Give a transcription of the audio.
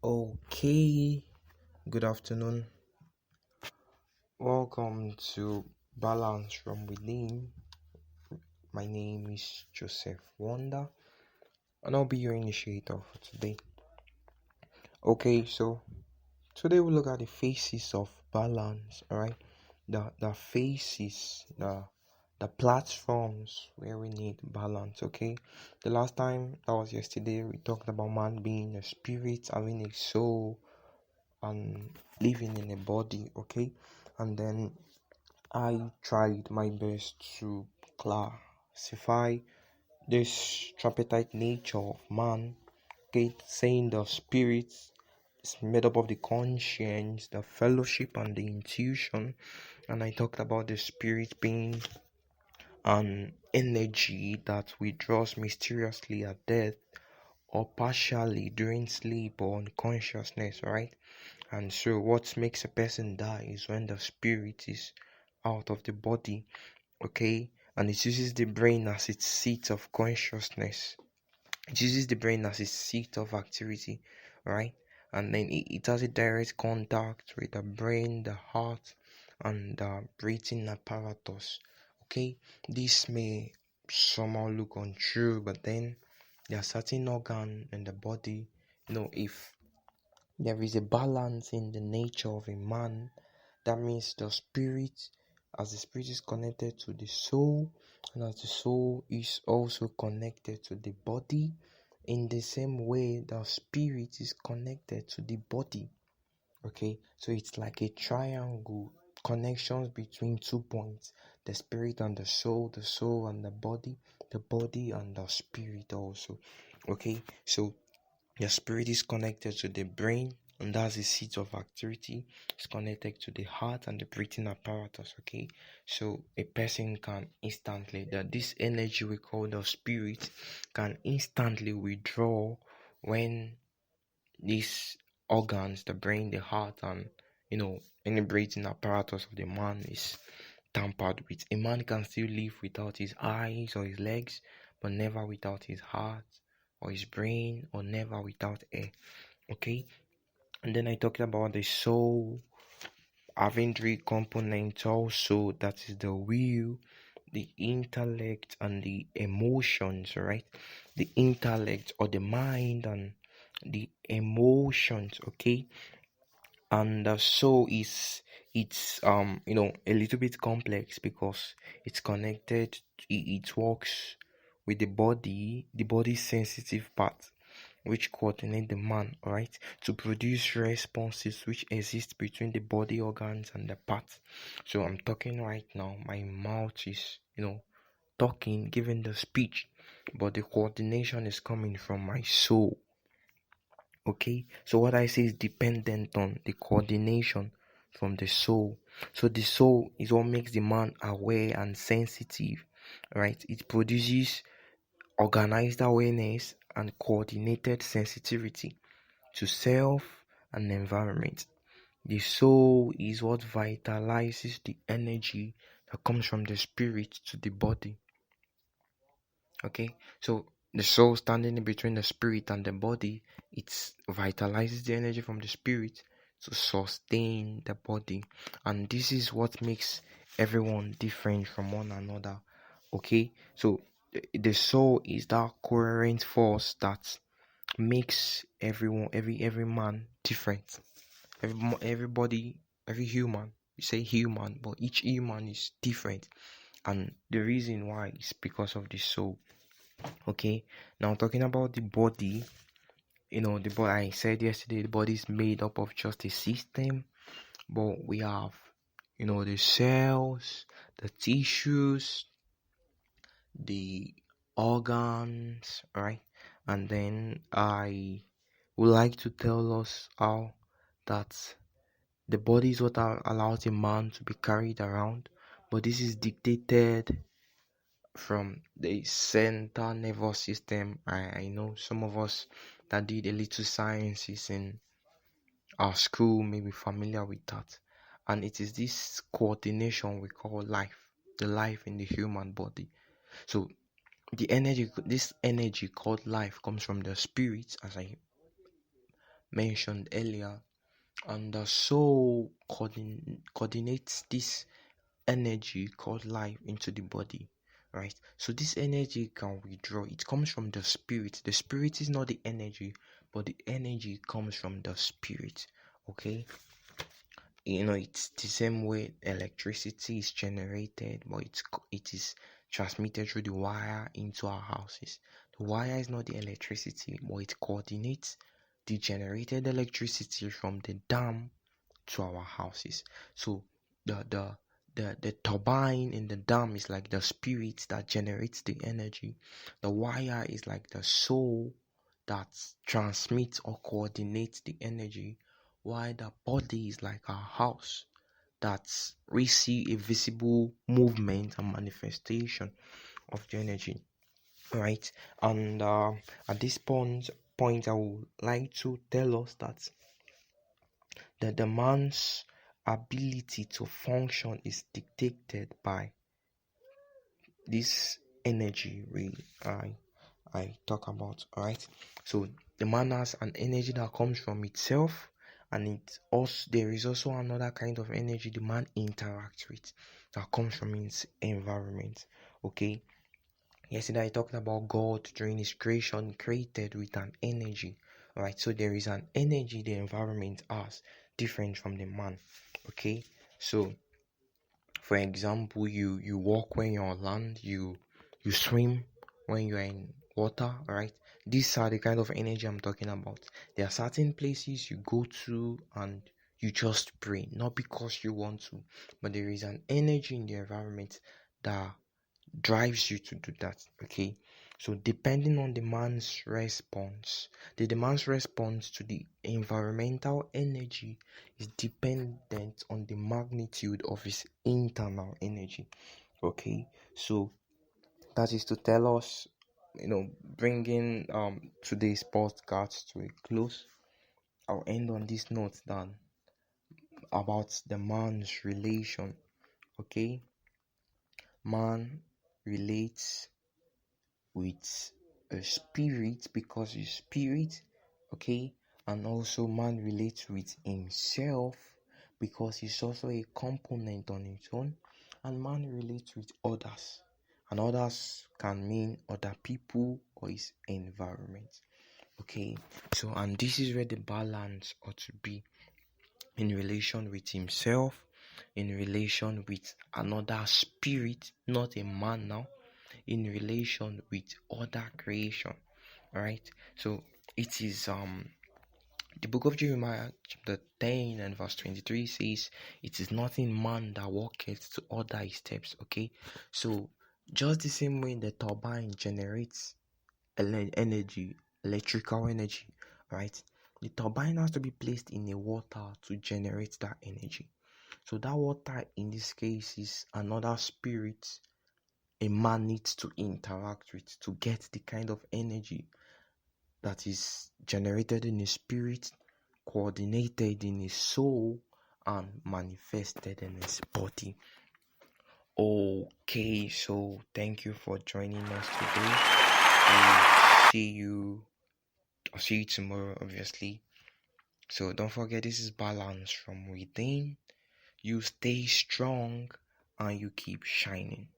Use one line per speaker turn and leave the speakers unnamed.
Okay, good afternoon. Welcome to Balance from Within. My name is Joseph Wonder, and I'll be your initiator for today. Okay, so today we'll look at the phases of balance. All right, the phases, the platforms where we need balance. Okay, the last time that was yesterday, we talked about man being a spirit, having a soul, and living in a body. Okay, and then I tried my best to classify this tripartite nature of man, okay, saying the spirit is made up of the conscience, the fellowship, and the intuition. And I talked about the spirit being an energy that withdraws mysteriously at death or partially during sleep or unconsciousness, right? And so, what makes a person die is when the spirit is out of the body, okay, and it uses the brain as its seat of consciousness. It uses the brain as its seat of activity, right? And then it has a direct contact with the brain, the heart, and the breathing apparatus. Okay, this may somehow look untrue, but then there are certain organs in the body. If there is a balance in the nature of a man, that means as the spirit is connected to the soul, and as the soul is also connected to the body, in the same way the spirit is connected to the body. Okay, so it's like a triangle, connections between 2 points: the spirit and the soul and the body and the spirit also. Okay, so your spirit is connected to the brain, and that's the seat of activity. It's connected to the heart and the breathing apparatus. Okay, so a person can instantly, that this energy we call the spirit, can instantly withdraw when these organs, the brain, the heart, and any breathing apparatus of the man is tampered with. A man can still live without his eyes or his legs, but never without his heart or his brain, or never without air. Okay, and then I talked about the soul having three components also, that is the will, the intellect, and the emotions, right? The intellect or the mind and the emotions. Okay, and the soul is, it's a little bit complex because it's connected, it works with the body's sensitive part, which coordinate the man, right, to produce responses which exist between the body organs and the parts. So I'm talking right now, my mouth is talking, giving the speech, but the coordination is coming from my soul. Okay, so what I say is dependent on the coordination from the soul. So the soul is what makes the man aware and sensitive, right? It produces organized awareness and coordinated sensitivity to self and environment. The soul is what vitalizes the energy that comes from the spirit to the body. Okay, so the soul standing in between the spirit and the body, it vitalizes the energy from the spirit to sustain the body, and this is what makes everyone different from one another. Okay, so the soul is that coherent force that makes every man different. Everybody, every human, you say human, but each human is different, and the reason why is because of the soul. Okay, now talking about the body, the body, I said yesterday, the body is made up of just a system, but we have the cells, the tissues, the organs, right? And then I would like to tell us how that the body is what allows a man to be carried around, but this is dictated from the central nervous system. I know some of us that did a little sciences in our school may be familiar with that. And it is this coordination we call life, the life in the human body. So this energy called life comes from the spirit, as I mentioned earlier, and the soul coordinates this energy called life into the body, right? So this energy can withdraw. It comes from the spirit. The spirit is not the energy, but the energy comes from the spirit. Okay, it's the same way electricity is generated, but it is transmitted through the wire into our houses. The wire is not the electricity, but it coordinates the generated electricity from the dam to our houses. So the turbine in the dam is like the spirit that generates the energy. The wire is like the soul that transmits or coordinates the energy, while the body is like our house that we see a visible movement and manifestation of the energy, right? And at this point I would like to tell us that the man's ability to function is dictated by this energy I talk about. Alright, so the man has an energy that comes from itself, and there is also another kind of energy the man interacts with that comes from his environment. Okay, yesterday I talked about God during his creation created with an energy. Alright, so there is an energy the environment has different from the man. Okay, so for example, you walk when you're on land, you swim when you're in water, right? These are the kind of energy I'm talking about. There are certain places you go to and you just pray, not because you want to, but there is an energy in the environment that drives you to do that. Okay, so depending on the man's response, the man's response to the environmental energy is dependent on the magnitude of his internal energy. Okay, so that is to tell us, bringing today's podcast to a close. I'll end on this note then about the man's relation. Okay, man relates with a spirit because his spirit, okay, and also man relates with himself because he's also a component on its own, and man relates with others, and others can mean other people or his environment. Okay, so and this is where the balance ought to be, in relation with himself, in relation with another spirit, not a man now, in relation with other creation. All right, so it is the book of Jeremiah chapter 10 and verse 23 says, it is not in man that walketh to order his steps. Okay, so just the same way the turbine generates energy, electrical energy, right? The turbine has to be placed in a water to generate that energy. So that water in this case is another spirit a man needs to interact with to get the kind of energy that is generated in his spirit, coordinated in his soul, and manifested in his body. Okay, so thank you for joining us today. I'll see you tomorrow, obviously. So don't forget, this is balance from within. You stay strong and you keep shining.